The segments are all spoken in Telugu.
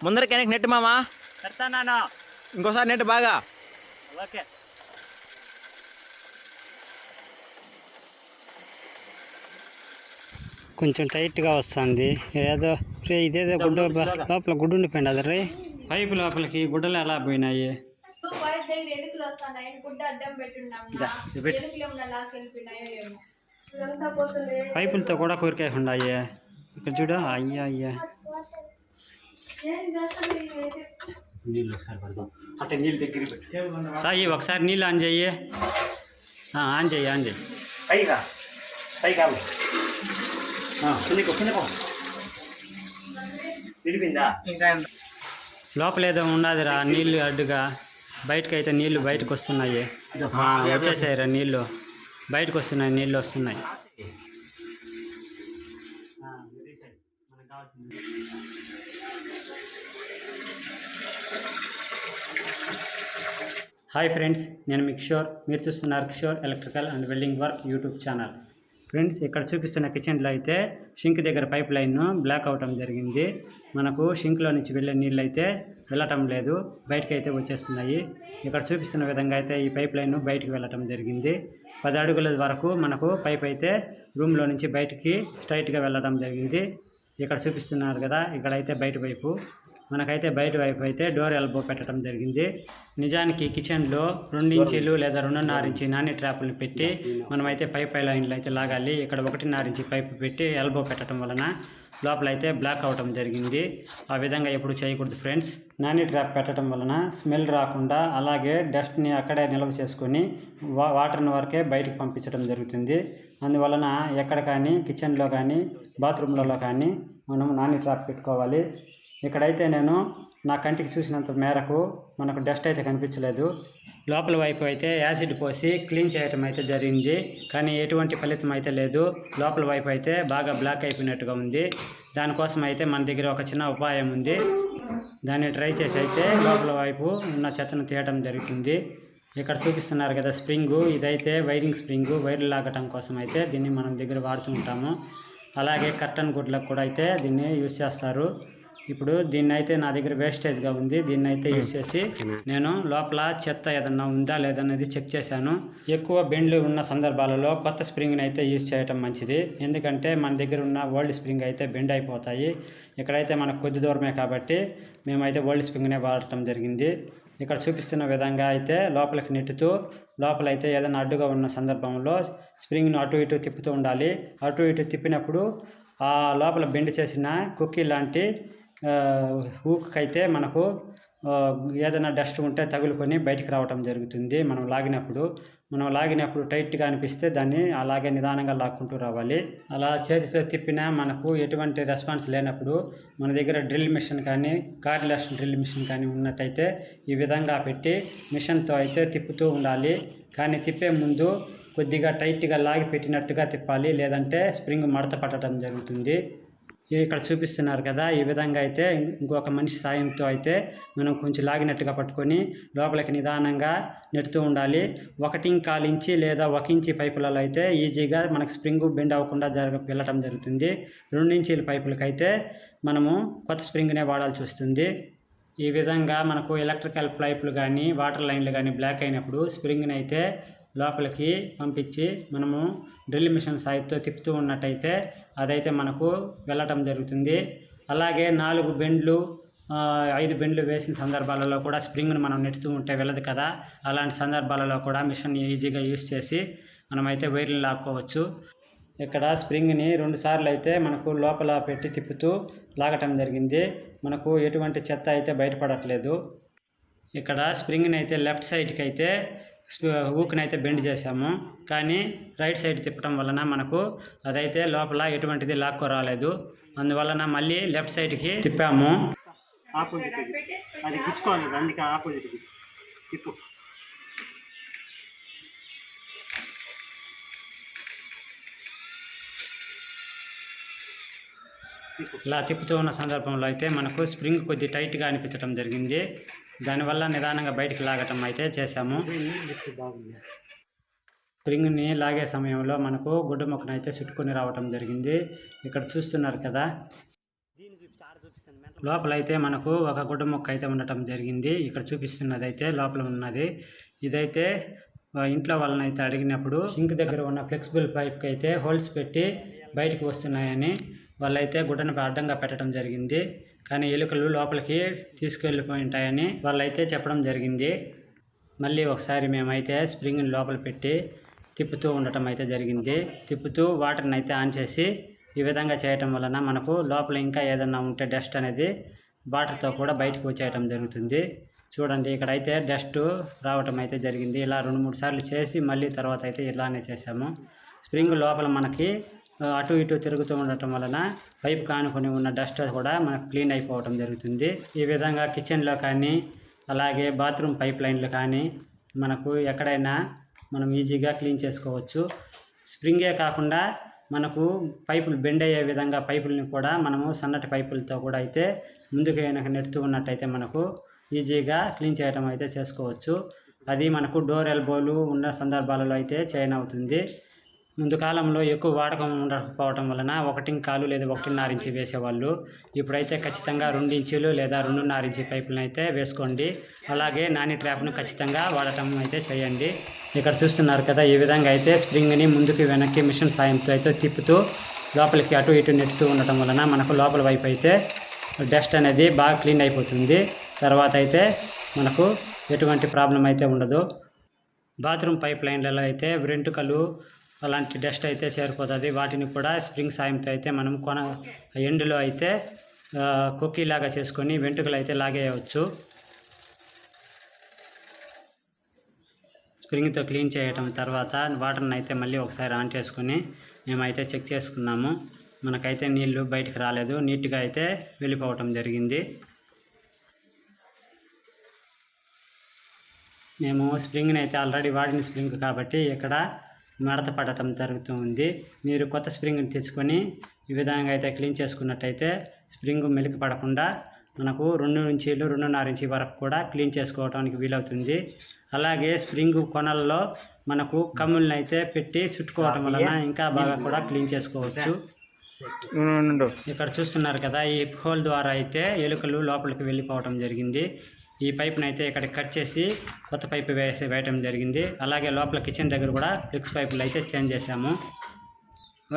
ముందరకి వెనక్కి నెట్టు మామా. పెడతాను. ఇంకోసారి నెట్టు బాగా. ఓకే. కొంచెం టైట్గా వస్తుంది. ఏదో ఇదేదో గుడ్డ లోపల గుడ్డు ఉండిపోయింది. అది రే పైపు లోపలికి గుడ్డలు ఎలా పోయినాయి? పైపులతో కూడా కొరికాయి ఉన్నాయి. ఇక్కడ చూడ. అయ్యా అయ్యా నీళ్ళు ఒకసారి పడదాం. అంటే నీళ్ళు దగ్గర పెట్టు సాయి. ఒకసారి నీళ్ళు ఆన్ చెయ్యి. ఆన్ చెయ్యి, ఆన్ చెయ్యి. పైగా పైగా కిందకో విడిపిందా? ఇంకా లోపల ఏదో ఉండదురా నీళ్ళు అడ్డుగా. బయటకు అయితే నీళ్ళు బయటకు వస్తున్నాయి. వచ్చేసాయిరా నీళ్ళు బయటకు వస్తున్నాయి. నీళ్ళు వస్తున్నాయి. హాయ్ ఫ్రెండ్స్, నేను మీ కిషోర్. మీరు చూస్తున్నారు Kishore electrical and welding work YouTube channel. Friends, ఇక్కడ చూపిస్తున్న కిచెన్లో అయితే షింక్ దగ్గర పైప్ లైన్ బ్లాక్ అవటం జరిగింది. మనకు షింక్లో నుంచి వెళ్ళే నీళ్ళు అయితే వెళ్ళటం లేదు, బయటకు అయితే వచ్చేస్తున్నాయి. ఇక్కడ చూపిస్తున్న విధంగా అయితే ఈ పైప్ లైన్ బయటికి వెళ్ళటం జరిగింది. 10 అడుగుల వరకు మనకు పైప్ అయితే రూమ్లో నుంచి బయటికి స్ట్రైట్గా వెళ్ళడం జరిగింది. ఇక్కడ చూపిస్తున్నారు కదా, ఇక్కడైతే బయట వైపు మనకైతే బయట వైపు అయితే డోర్ ఎల్బో పెట్టడం జరిగింది. నిజానికి కిచెన్లో 2 ఇంచీలు లేదా 2.5 ఇంచీ నాని ట్రాపులు పెట్టి మనమైతే పైప్ లైన్లు అయితే లాగాలి. ఇక్కడ 1.5 ఇంచీ పైపు పెట్టి ఎల్బో పెట్టడం వలన లోపల అయితే బ్లాక్ అవటం జరిగింది. ఆ విధంగా ఎప్పుడు చేయకూడదు ఫ్రెండ్స్. నాని ట్రాప్ పెట్టడం వలన స్మెల్ రాకుండా అలాగే డస్ట్ని అక్కడే నిల్వ చేసుకొని వాటర్ని వరకే బయటకు పంపించడం జరుగుతుంది. అందువలన ఎక్కడ కానీ కిచెన్లో కానీ బాత్రూంలలో కానీ మనం నాని ట్రాప్ పెట్టుకోవాలి. ఇక్కడైతే నేను నా కంటికి చూసినంత మేరకు మనకు డస్ట్ అయితే కనిపించలేదు. లోపల వైపు అయితే యాసిడ్ పోసి క్లీన్ చేయటం అయితే జరిగింది, కానీ ఎటువంటి ఫలితం అయితే లేదు. లోపల వైపు అయితే బాగా బ్లాక్ అయిపోయినట్టుగా ఉంది. దానికోసం అయితే మన దగ్గర ఒక చిన్న ఉపాయం ఉంది. దాన్ని ట్రై చేసి అయితే లోపల వైపు ఉన్న చెత్తను తీయటం జరుగుతుంది. ఇక్కడ చూపిస్తున్నారు కదా స్ప్రింగు, ఇదైతే వైరింగ్ స్ప్రింగు. వైర్లు లాగటం కోసం అయితే దీన్ని మనం దగ్గర వాడుతూ ఉంటాము. అలాగే కర్టన్ గుడ్లకు కూడా అయితే దీన్ని యూజ్ చేస్తారు. ఇప్పుడు దీన్ని అయితే నా దగ్గర వేస్టేజ్గా ఉంది. దీన్ని అయితే యూజ్ చేసి నేను లోపల చెత్త ఏదన్నా ఉందా లేదన్నది చెక్ చేశాను. ఎక్కువ బెండ్లు ఉన్న సందర్భాలలో కొత్త స్ప్రింగ్ని అయితే యూజ్ చేయటం మంచిది. ఎందుకంటే మన దగ్గర ఉన్న ఓల్డ్ స్ప్రింగ్ అయితే బెండ్ అయిపోతాయి. ఇక్కడైతే మనకు కొద్ది దూరమే కాబట్టి మేమైతే ఓల్డ్ స్ప్రింగ్నే వాడటం జరిగింది. ఇక్కడ చూపిస్తున్న విధంగా అయితే లోపలికి నెట్టుతూ లోపలైతే ఏదైనా అడ్డుగా ఉన్న సందర్భంలో స్ప్రింగ్ను అటు ఇటు తిప్పుతూ ఉండాలి. అటు ఇటు తిప్పినప్పుడు ఆ లోపల బెండ్ చేసిన కుక్కీ లాంటి హూక్కైతే మనకు ఏదైనా డస్ట్ ఉంటే తగులుకొని బయటికి రావటం జరుగుతుంది. మనం లాగినప్పుడు టైట్గా అనిపిస్తే దాన్ని అలాగే నిదానంగా లాక్కుంటూ రావాలి. అలా చేతితో తిప్పినా మనకు ఎటువంటి రెస్పాన్స్ లేనప్పుడు మన దగ్గర డ్రిల్ మిషన్ కానీ కార్డ్లెస్ డ్రిల్ మిషన్ కానీ ఉన్నట్టయితే ఈ విధంగా పెట్టి మిషన్తో అయితే తిప్పుతూ ఉండాలి. కానీ తిప్పే ముందు కొద్దిగా టైట్గా లాగి పెట్టినట్టుగా తిప్పాలి, లేదంటే స్ప్రింగ్ మడత పట్టడం జరుగుతుంది. ఇక్కడ చూపిస్తున్నారు కదా, ఈ విధంగా అయితే ఇంకొక మనిషి సాయంతో అయితే మనం కొంచెం లాగినట్టుగా పట్టుకొని లోపలికి నిదానంగా నెట్టుతూ ఉండాలి. 1.25 ఇంచి లేదా 1 ఇంచి పైపులలో అయితే ఈజీగా మనకు స్ప్రింగ్ బెండ్ అవ్వకుండా వెళ్ళటం జరుగుతుంది. 2 ఇంచీల పైపులకైతే మనము కొత్త స్ప్రింగ్నే వాడాల్సి వస్తుంది. ఈ విధంగా మనకు ఎలక్ట్రికల్ పైపులు కానీ వాటర్ లైన్లు కానీ బ్లాక్ అయినప్పుడు స్ప్రింగ్ని అయితే లోపలికి పంపించి మనము డ్రిల్ మిషన్ సాయంతో తిప్పుతూ ఉన్నట్టయితే అదైతే మనకు వెళ్ళటం జరుగుతుంది. అలాగే 4 బెండ్లు 5 బెండ్లు వేసిన సందర్భాలలో కూడా స్ప్రింగ్ను మనం నెట్టుతూ ఉంటే వెళ్ళదు కదా. అలాంటి సందర్భాలలో కూడా మిషన్ ఈజీగా యూజ్ చేసి మనమైతే వైర్లు లాక్కోవచ్చు. ఇక్కడ స్ప్రింగ్ని 2 సార్లు అయితే మనకు లోపల పెట్టి తిప్పుతూ లాగటం జరిగింది. మనకు ఎటువంటి చెత్త అయితే బయటపడట్లేదు. ఇక్కడ స్ప్రింగ్ని అయితే లెఫ్ట్ సైడ్కి అయితే హూక్ని అయితే బెండ్ చేసాము, కానీ రైట్ సైడ్ తిప్పడం వలన మనకు అదైతే లోపల ఎటువంటిది లాక్కో రాలేదు. అందువలన మళ్ళీ లెఫ్ట్ సైడ్కి తిప్పాము. ఆపోజిట్ అది గుచ్చుకోవాలి, అందుకే ఆపోజిట్కి తిప్పు. ఇలా తిప్పుతూ ఉన్న సందర్భంలో అయితే మనకు స్ప్రింగ్ కొద్ది టైట్గా అనిపించడం జరిగింది. దానివల్ల నిదానంగా బయటికి లాగటం అయితే చేశాము. స్ప్రింగ్ని లాగే సమయంలో మనకు గుడ్డ మొక్కను అయితే చుట్టుకొని రావటం జరిగింది. ఇక్కడ చూస్తున్నారు కదా, లోపల అయితే మనకు ఒక గుడ్డ మొక్క అయితే ఉండటం జరిగింది. ఇక్కడ చూపిస్తున్నది అయితే లోపల ఉన్నది. ఇదైతే ఇంట్లో వాళ్ళని అయితే అడిగినప్పుడు సింక్ దగ్గర ఉన్న ఫ్లెక్సిబుల్ పైప్కి అయితే హోల్స్ పెట్టి బయటికి వస్తున్నాయని వాళ్ళైతే గుడ్డను అడ్డంగా పెట్టడం జరిగింది. కానీ ఎలుకలు లోపలికి తీసుకెళ్ళిపోయి ఉంటాయని వాళ్ళైతే చెప్పడం జరిగింది. మళ్ళీ ఒకసారి మేమైతే స్ప్రింగ్ని లోపల పెట్టి తిప్పుతూ ఉండటం అయితే జరిగింది. తిప్పుతూ వాటర్ని అయితే ఆన్ చేసి ఈ విధంగా చేయటం వలన మనకు లోపల ఇంకా ఏదన్నా ఉంటే డస్ట్ అనేది వాటర్తో కూడా బయటకు వచ్చేయటం జరుగుతుంది. చూడండి, ఇక్కడైతే డస్ట్ రావటం అయితే జరిగింది. ఇలా 2-3 సార్లు చేసి మళ్ళీ తర్వాత అయితే ఇలానే చేసాము. స్ప్రింగ్ లోపల మనకి అటు ఇటు తిరుగుతూ ఉండటం వలన పైప్ కానుకొని ఉన్న డస్ట్ కూడా మనకు క్లీన్ అయిపోవటం జరుగుతుంది. ఈ విధంగా కిచెన్లో కానీ అలాగే బాత్రూమ్ పైప్ లైన్లు కానీ మనకు ఎక్కడైనా మనం ఈజీగా క్లీన్ చేసుకోవచ్చు. స్ప్రింగే కాకుండా మనకు పైపులు బెండ్ అయ్యే విధంగా పైపుల్ని కూడా మనము సన్నటి పైపులతో కూడా అయితే ముందుకు వెనక నెడుతూ ఉన్నట్టయితే మనకు ఈజీగా క్లీన్ చేయడం అయితే చేసుకోవచ్చు. అది మనకు డోర్ ఎల్బోలు ఉన్న సందర్భాలలో అయితే చేయనవుతుంది. ముందు కాలంలో ఎక్కువ వాడకం ఉండకపోవటం వలన 1 కాలు లేదా 1.5 ఇంచు వేసేవాళ్ళు. ఇప్పుడైతే ఖచ్చితంగా 2 ఇంచులు లేదా 2.5 ఇంచు పైపులను అయితే వేసుకోండి. అలాగే నాని ట్రాప్ను ఖచ్చితంగా వాడటం అయితే చేయండి. ఇక్కడ చూస్తున్నారు కదా, ఈ విధంగా అయితే స్ప్రింగ్ని ముందుకు వెనక్కి మిషన్ సాయంతో అయితే తిప్పుతూ లోపలికి అటు ఇటు నెట్టుతూ ఉండటం వలన మనకు లోపల వైపు అయితే డస్ట్ అనేది బాగా క్లీన్ అయిపోతుంది. తర్వాత అయితే మనకు ఎటువంటి ప్రాబ్లం అయితే ఉండదు. బాత్రూమ్ పైప్ లైన్లలో అయితే వెంట్రుకలు అలాంటి డస్ట్ అయితే చేరిపోతుంది. వాటిని కూడా స్ప్రింగ్ సాయంతో అయితే మనం ఎండులో అయితే కొక్కిలాగా చేసుకొని వెంట్రుకలు అయితే లాగేయవచ్చు. స్ప్రింగ్తో క్లీన్ చేయటం తర్వాత వాటర్ని అయితే మళ్ళీ ఒకసారి ఆన్ చేసుకొని మేమైతే చెక్ చేసుకున్నాము. మనకైతే నీళ్లు బయటకు రాలేదు, నీట్గా అయితే వెళ్ళిపోవటం జరిగింది. మేము స్ప్రింగ్ని అయితే ఆల్రెడీ వాడిన స్ప్రింగ్ కాబట్టి ఇక్కడ మడత పడటం జరుగుతూ ఉంది. మీరు కొత్త స్ప్రింగ్ని తెచ్చుకొని ఈ విధంగా అయితే క్లీన్ చేసుకున్నట్టయితే స్ప్రింగ్ మెలికి పడకుండా మనకు 2 నుంచి 2.5 ఇంచు వరకు కూడా క్లీన్ చేసుకోవడానికి వీలవుతుంది. అలాగే స్ప్రింగ్ కొనల్లో మనకు కమ్ముల్ని అయితే పెట్టి చుట్టుకోవటం వలన ఇంకా బాగా కూడా క్లీన్ చేసుకోవచ్చు. ఇక్కడ చూస్తున్నారు కదా, ఈ హోల్ ద్వారా అయితే ఎలుకలు లోపలికి వెళ్ళిపోవటం జరిగింది. ఈ పైప్ని అయితే ఇక్కడ కట్ చేసి కొత్త పైపు వేయటం జరిగింది. అలాగే లోపల కిచెన్ దగ్గర కూడా ఫ్లెక్స్ పైపులు అయితే చేంజ్ చేశాము.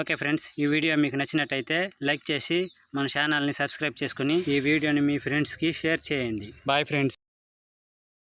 ఓకే ఫ్రెండ్స్, ఈ వీడియో మీకు నచ్చినట్టయితే లైక్ చేసి మన ఛానల్ని సబ్స్క్రైబ్ చేసుకుని ఈ వీడియోని మీ ఫ్రెండ్స్కి షేర్ చేయండి. Bye friends.